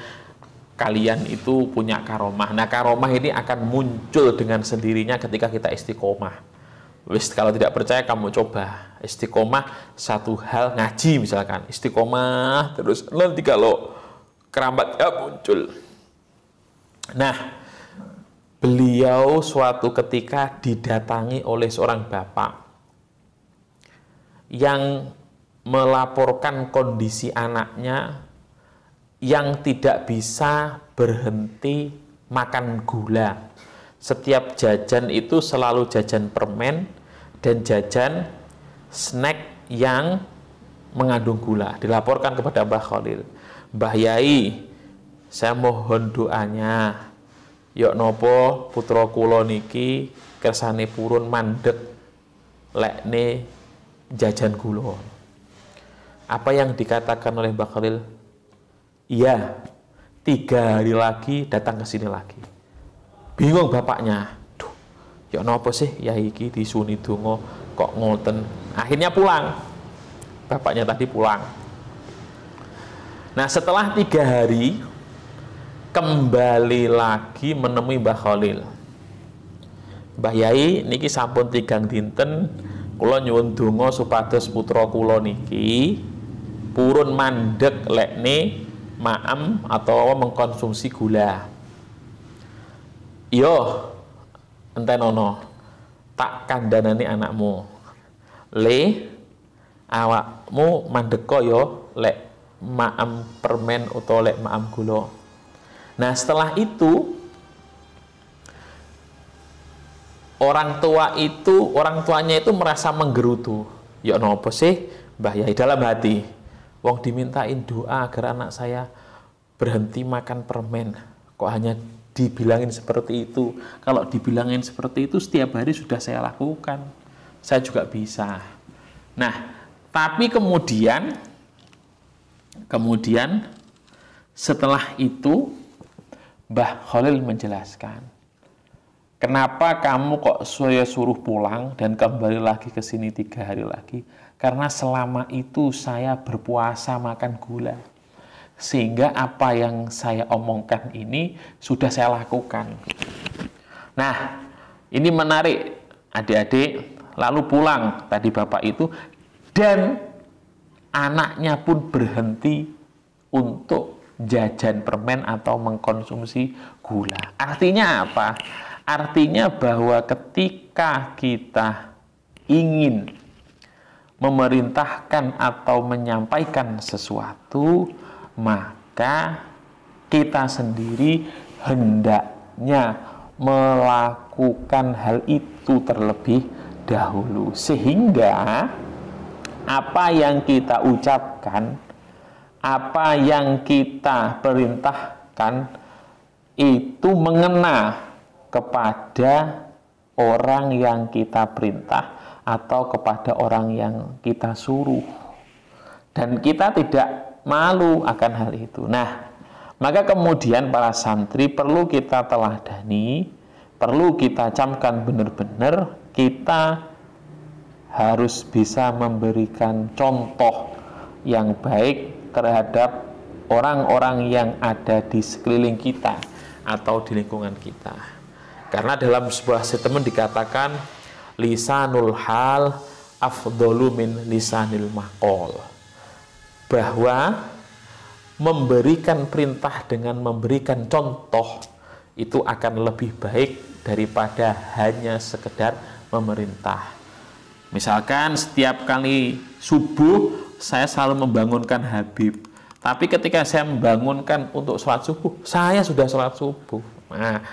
kalian itu punya karomah. Nah, karomah ini akan muncul dengan sendirinya ketika kita istiqomah. Wis, kalau tidak percaya kamu coba istiqomah satu hal, ngaji misalkan istiqomah terus, nanti kalau keramatnya muncul. Nah, beliau suatu ketika didatangi oleh seorang bapak yang melaporkan kondisi anaknya yang tidak bisa berhenti makan gula. Setiap jajan itu selalu jajan permen dan jajan snack yang mengandung gula. Dilaporkan kepada Mbah Khalil, Mbah Yai, saya mohon doanya. Yok nopo putra kula niki kersane purun mandek lekne jajan gula. Apa yang dikatakan oleh Mbah Khalil? Iya, 3 hari lagi datang ke sini lagi. Bingung bapaknya. Duh, yok nopo sih ya iki disuni donga kok ngoten. Akhirnya pulang. Bapaknya tadi pulang. Nah, setelah 3 hari kembali lagi menemui Mbah Khalil. Mbah Yai niki sampun 3 dinten kula nyuwun donga supados putra kula niki purun mandeg lekne maem atau mengkonsumsi gula. Yo entenono tak kandhanani anakmu. Le awakmu mandeka yo lek maem permen utawa lek maem gula. Nah, setelah itu orang tuanya itu merasa menggerutu. Ya nopo sih Mbah Yai dalam hati. Wong dimintain doa agar anak saya berhenti makan permen. Kok hanya dibilangin seperti itu? Kalau dibilangin seperti itu setiap hari sudah saya lakukan. Saya juga bisa. Nah, tapi kemudian setelah itu Mbah Khalil menjelaskan, kenapa kamu kok saya suruh pulang dan kembali lagi ke sini 3 hari lagi? Karena selama itu saya berpuasa makan gula. sehingga apa yang saya omongkan ini sudah saya lakukan. Nah, ini menarik adik-adik, lalu pulang tadi bapak itu, dan anaknya pun berhenti untuk jajan permen atau mengkonsumsi gula. Artinya apa? Artinya bahwa ketika kita ingin memerintahkan atau menyampaikan sesuatu, maka kita sendiri hendaknya melakukan hal itu terlebih dahulu, sehingga apa yang kita ucapkan, apa yang kita perintahkan itu mengena kepada orang yang kita perintah atau kepada orang yang kita suruh, dan kita tidak malu akan hal itu. Nah, maka kemudian para santri perlu kita teladani, perlu kita camkan benar-benar, kita harus bisa memberikan contoh yang baik terhadap orang-orang yang ada di sekeliling kita atau di lingkungan kita. Karena dalam sebuah statement dikatakan lisanul hal afdhalu min lisanil maqal, bahwa memberikan perintah dengan memberikan contoh itu akan lebih baik daripada hanya sekedar memerintah. Misalkan setiap kali subuh saya selalu membangunkan Habib, tapi ketika saya membangunkan untuk sholat subuh, saya sudah sholat subuh. Nah,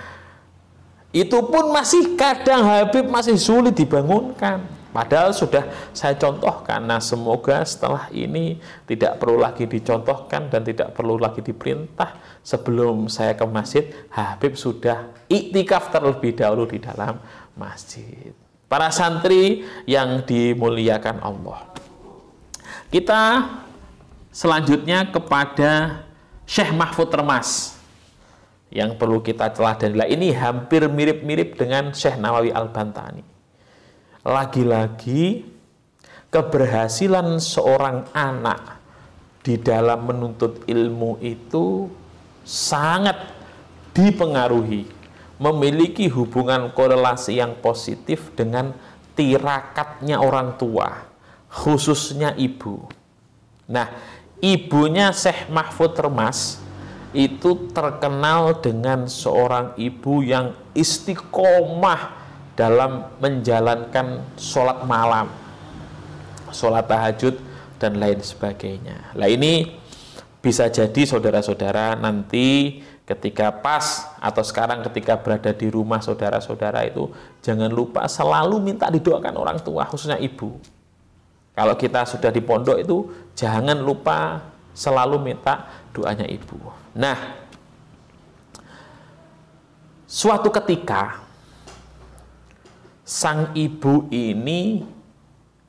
itu pun masih kadang Habib masih sulit dibangunkan, padahal sudah saya contohkan. Nah, semoga setelah ini tidak perlu lagi dicontohkan dan tidak perlu lagi diperintah. Sebelum saya ke masjid, Habib sudah iktikaf terlebih dahulu di dalam masjid. Para santri yang dimuliakan Allah, kita selanjutnya kepada Syekh Mahfud Termas yang perlu kita teladani. Ini hampir mirip-mirip dengan Syekh Nawawi Al-Bantani. Lagi-lagi keberhasilan seorang anak di dalam menuntut ilmu itu sangat dipengaruhi, memiliki hubungan korelasi yang positif dengan tirakatnya orang tua, khususnya ibu. Nah, ibunya Syekh Mahfud Termas itu terkenal dengan seorang ibu yang istiqomah dalam menjalankan sholat malam, sholat tahajud, dan lain sebagainya. Nah, ini bisa jadi saudara-saudara nanti ketika pas atau sekarang ketika berada di rumah saudara-saudara itu jangan lupa selalu minta didoakan orang tua, khususnya ibu. Kalau kita sudah di pondok itu jangan lupa selalu minta doanya ibu. Nah, suatu ketika sang ibu ini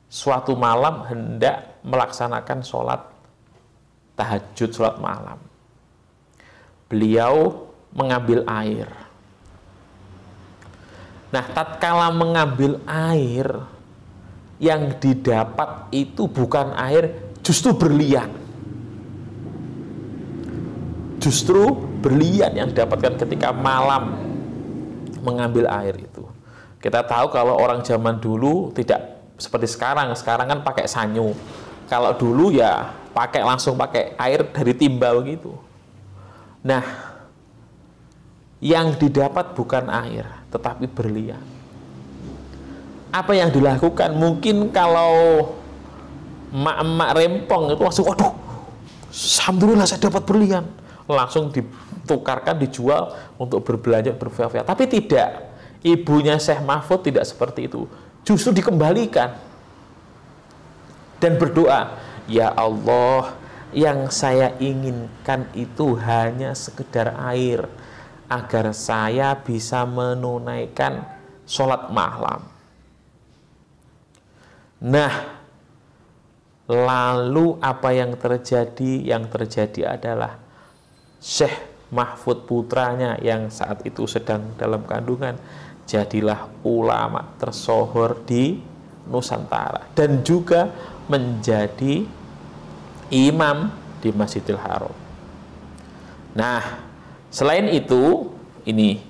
suatu malam hendak melaksanakan sholat tahajud, sholat malam. Beliau mengambil air. Nah, tatkala mengambil air, yang didapat itu bukan air, justru berlian. Justru berlian yang didapatkan ketika malam mengambil air itu. Kita tahu kalau orang zaman dulu tidak seperti sekarang. Sekarang kan pakai sanyu. Kalau dulu ya langsung pakai air dari timba begitu. Nah, yang didapat bukan air, tetapi berlian. Apa yang dilakukan? Mungkin kalau emak-emak rempong itu langsung, waduh, alhamdulillah saya dapat berlian. Langsung ditukarkan, dijual untuk berbelanja, bervia-via. Tapi tidak, ibunya Syekh Mahfud tidak seperti itu. Justru dikembalikan dan berdoa, ya Allah, yang saya inginkan itu hanya sekedar air, agar saya bisa menunaikan sholat malam. Nah, lalu apa yang terjadi? Yang terjadi adalah Syekh Mahfud putranya yang saat itu sedang dalam kandungan jadilah ulama tersohor di Nusantara dan juga menjadi imam di Masjidil Haram. Nah, selain itu, ini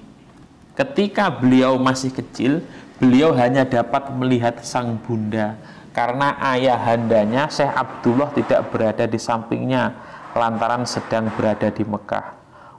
ketika beliau masih kecil, beliau hanya dapat melihat sang bunda karena ayahandanya Syekh Abdullah tidak berada di sampingnya lantaran sedang berada di Mekah.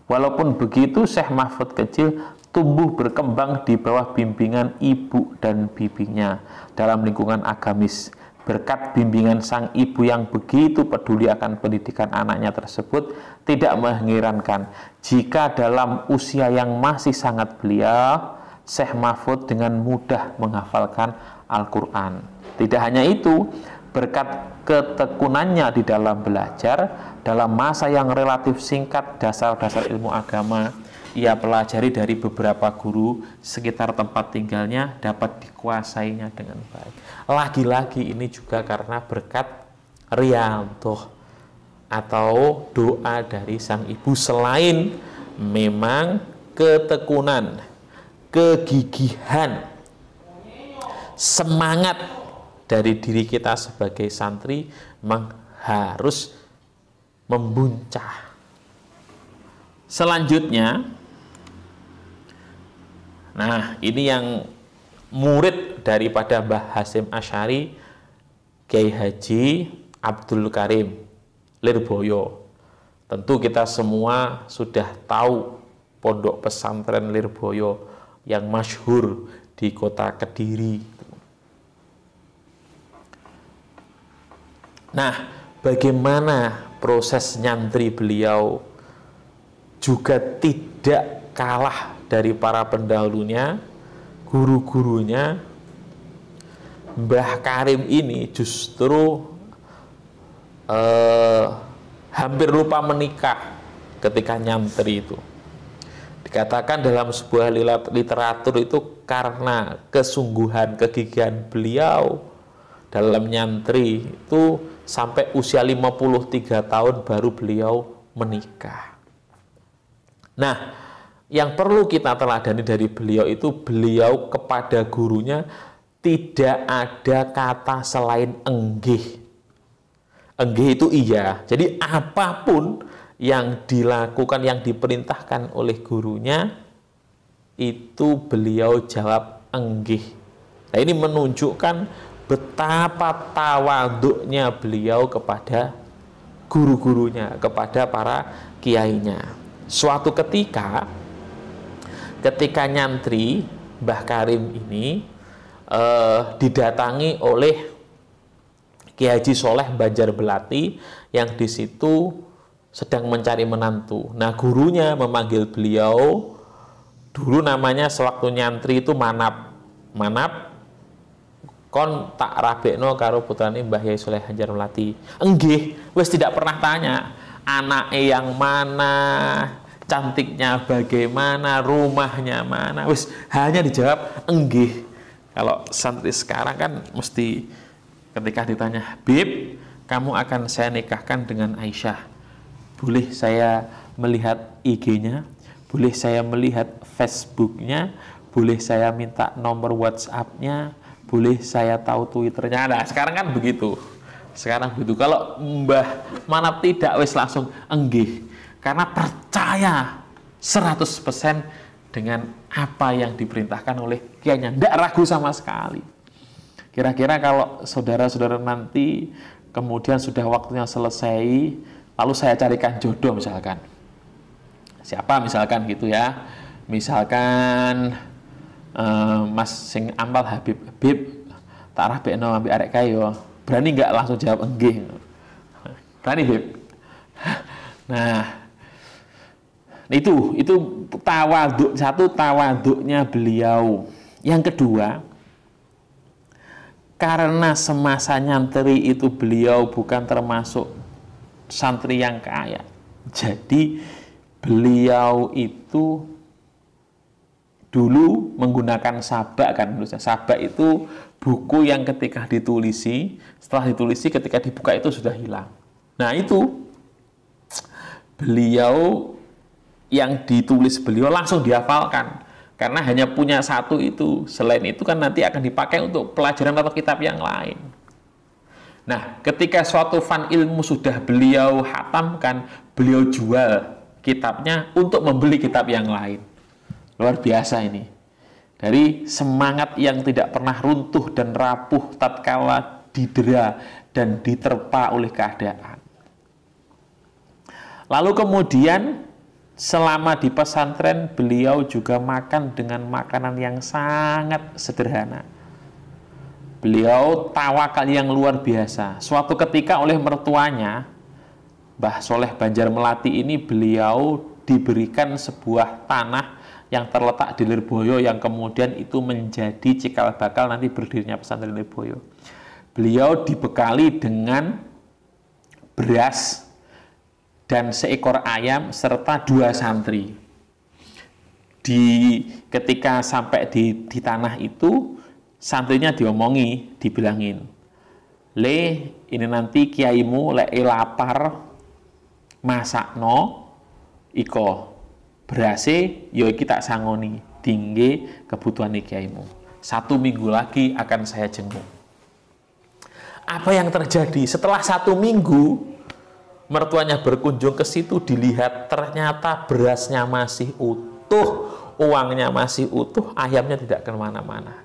Walaupun begitu, Syekh Mahfud kecil tumbuh berkembang di bawah bimbingan ibu dan bibinya dalam lingkungan agamis. Berkat bimbingan sang ibu yang begitu peduli akan pendidikan anaknya tersebut, tidak mengherankan jika dalam usia yang masih sangat belia, Syekh Mahfud dengan mudah menghafalkan Al-Quran. Tidak hanya itu, berkat ketekunannya di dalam belajar, dalam masa yang relatif singkat dasar-dasar ilmu agama ia pelajari dari beberapa guru sekitar tempat tinggalnya dapat dikuasainya dengan baik. Lagi-lagi ini juga karena berkat riyadhah atau doa dari sang ibu, selain memang ketekunan, kegigihan, semangat dari diri kita sebagai santri memang harus membuncah. Selanjutnya, nah ini yang murid daripada Mbah Hasyim Asy'ari, Kiai Haji Abdul Karim Lirboyo. Tentu kita semua sudah tahu pondok pesantren Lirboyo yang masyhur di kota Kediri. Nah, bagaimana proses nyantri beliau juga tidak kalah dari para pendahulunya, guru-gurunya. Mbah Karim ini justru hampir lupa menikah ketika nyantri itu. Dikatakan dalam sebuah literatur itu karena kesungguhan, kegigihan beliau dalam nyantri itu sampai usia 53 tahun baru beliau menikah. Nah, yang perlu kita teladani dari beliau itu, beliau kepada gurunya tidak ada kata selain enggih. Enggih itu iya. Jadi apapun yang dilakukan, yang diperintahkan oleh gurunya, itu beliau jawab enggih. Nah, ini menunjukkan betapa tawaduknya beliau kepada guru-gurunya, kepada para kiainya. Suatu ketika nyantri, Mbah Karim ini didatangi oleh Kiai Haji Soleh Banjarbelati yang di situ sedang mencari menantu. Nah, gurunya memanggil beliau, dulu namanya sewaktu nyantri itu Manap. Kon tak rabekno karo putrane Mbah Yai Soleh Banjarbelati. Enggih, wis tidak pernah tanya anaknya yang mana, cantiknya bagaimana, rumahnya mana, wis hanya dijawab enggih. Kalau santri sekarang kan mesti ketika ditanya, "Bib, kamu akan saya nikahkan dengan Aisyah. Boleh saya melihat IG-nya? Boleh saya melihat Facebook-nya? Boleh saya minta nomor WhatsApp-nya? Boleh saya tahu Twitter-nya?" Nah, sekarang kan begitu. Sekarang begitu. Kalau Mbah Manap tidak, wis langsung enggih. Karena percaya 100% dengan apa yang diperintahkan oleh kiainya. Tidak ragu sama sekali. Kira-kira kalau saudara-saudara nanti kemudian sudah waktunya selesai, lalu saya carikan jodoh misalkan. Siapa misalkan gitu ya. Misalkan Mas sing ampal Habib tak rabekno ambek arek kae yo. Berani nggak langsung jawab enggih? Berani, Bib? Nah, itu tawaduk, satu tawaduknya beliau. Yang kedua, karena semasa nyantri itu beliau bukan termasuk santri yang kaya. Jadi beliau itu dulu menggunakan sabak kan, sabak itu buku yang ketika ditulisi, setelah ditulisi ketika dibuka itu sudah hilang. Nah, itu beliau yang ditulis beliau langsung dihafalkan karena hanya punya satu itu. Selain itu kan nanti akan dipakai untuk pelajaran atau kitab yang lain. Nah, ketika suatu fan ilmu sudah beliau hatamkan, beliau jual kitabnya untuk membeli kitab yang lain. Luar biasa ini. Dari semangat yang tidak pernah runtuh dan rapuh tatkala didera dan diterpa oleh keadaan. Lalu kemudian selama di pesantren beliau juga makan dengan makanan yang sangat sederhana. Beliau tawakal yang luar biasa. Suatu ketika oleh mertuanya, Mbah Soleh Banjarmelati ini, beliau diberikan sebuah tanah yang terletak di Lirboyo yang kemudian itu menjadi cikal bakal nanti berdirinya pesantren Lirboyo. Beliau dibekali dengan beras dan seekor ayam serta 2 santri. Ketika sampai di tanah itu, santrinya diomongi, dibilangin, "Le, ini nanti kiaimu lek lapar masakno iko berase yo iki tak sangoni dingge kebutuhan kiaimu. 1 minggu lagi akan saya jenguk." Apa yang terjadi? Setelah 1 minggu, mertuanya berkunjung ke situ, dilihat ternyata berasnya masih utuh, uangnya masih utuh, ayamnya tidak kemana-mana.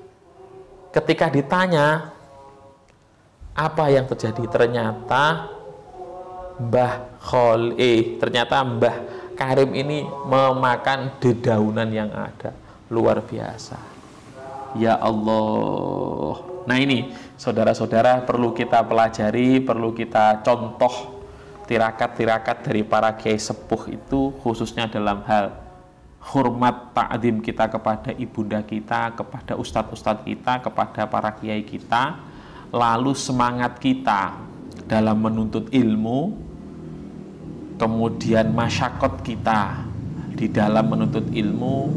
Ketika ditanya apa yang terjadi, ternyata ternyata Mbah Karim ini memakan dedaunan yang ada. Luar biasa. Ya Allah. Nah ini, saudara-saudara, perlu kita pelajari, perlu kita contoh tirakat-tirakat dari para kiai sepuh itu, khususnya dalam hal hormat ta'zim kita kepada ibunda kita, kepada ustadz-ustadz kita, kepada para kiai kita, lalu semangat kita dalam menuntut ilmu, kemudian masyakot kita di dalam menuntut ilmu,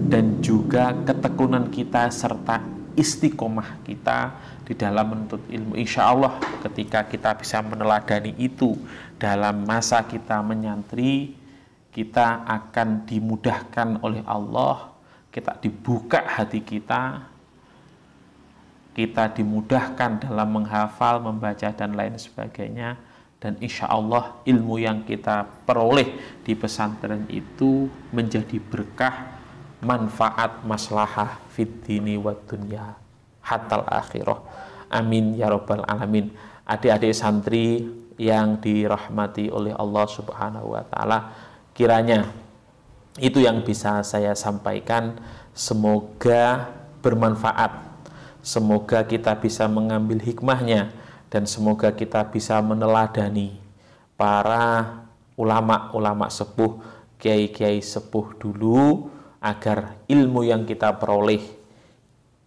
dan juga ketekunan kita serta istiqomah kita di dalam menuntut ilmu. Insya Allah ketika kita bisa meneladani itu dalam masa kita menyantri, kita akan dimudahkan oleh Allah, kita dibuka hati kita dimudahkan dalam menghafal, membaca, dan lain sebagainya. Dan insya Allah ilmu yang kita peroleh di pesantren itu menjadi berkah, manfaat, maslahah fid dini wa dunya hatal akhirah. Amin ya rabbal alamin. Adik-adik santri yang dirahmati oleh Allah Subhanahu wa taala, kiranya itu yang bisa saya sampaikan. Semoga bermanfaat, semoga kita bisa mengambil hikmahnya, dan semoga kita bisa meneladani para ulama-ulama sepuh, kiai-kiai sepuh dulu, agar ilmu yang kita peroleh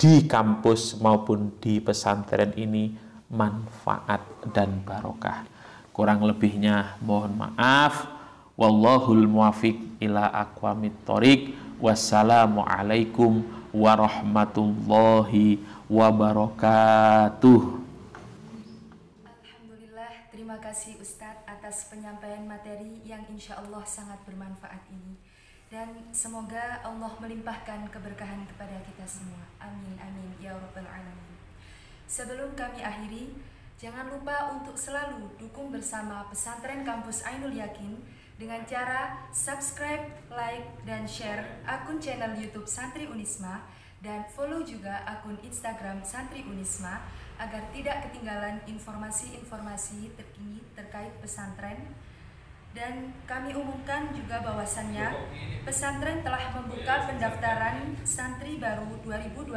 di kampus maupun di pesantren ini manfaat dan barokah. Kurang lebihnya mohon maaf. Wallahul muwafiq ila aqwamit thoriq. Wassalamualaikum warahmatullahi wabarakatuh. Alhamdulillah, terima kasih Ustadz atas penyampaian materi yang insya Allah sangat bermanfaat ini. Dan semoga Allah melimpahkan keberkahan kepada kita semua. Amin, amin, ya rabbal alamin. Sebelum kami akhiri, jangan lupa untuk selalu dukung bersama Pesantren Kampus Ainul Yakin dengan cara subscribe, like, dan share akun channel YouTube Santri Unisma, dan follow juga akun Instagram Santri Unisma agar tidak ketinggalan informasi-informasi terkini terkait pesantren. Dan kami umumkan juga bahwasannya pesantren telah membuka pendaftaran santri baru 2021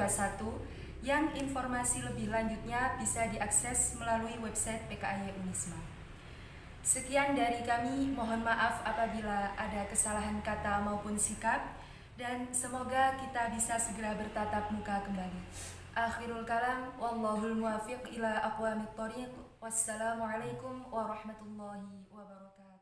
yang informasi lebih lanjutnya bisa diakses melalui website PKAY Unisma. Sekian dari kami, mohon maaf apabila ada kesalahan kata maupun sikap, dan semoga kita bisa segera bertatap muka kembali. Akhirul kalam, wallahul muwafiq ila aqwamit thoriq. Wassalamualaikum warahmatullahi wabarakatuh.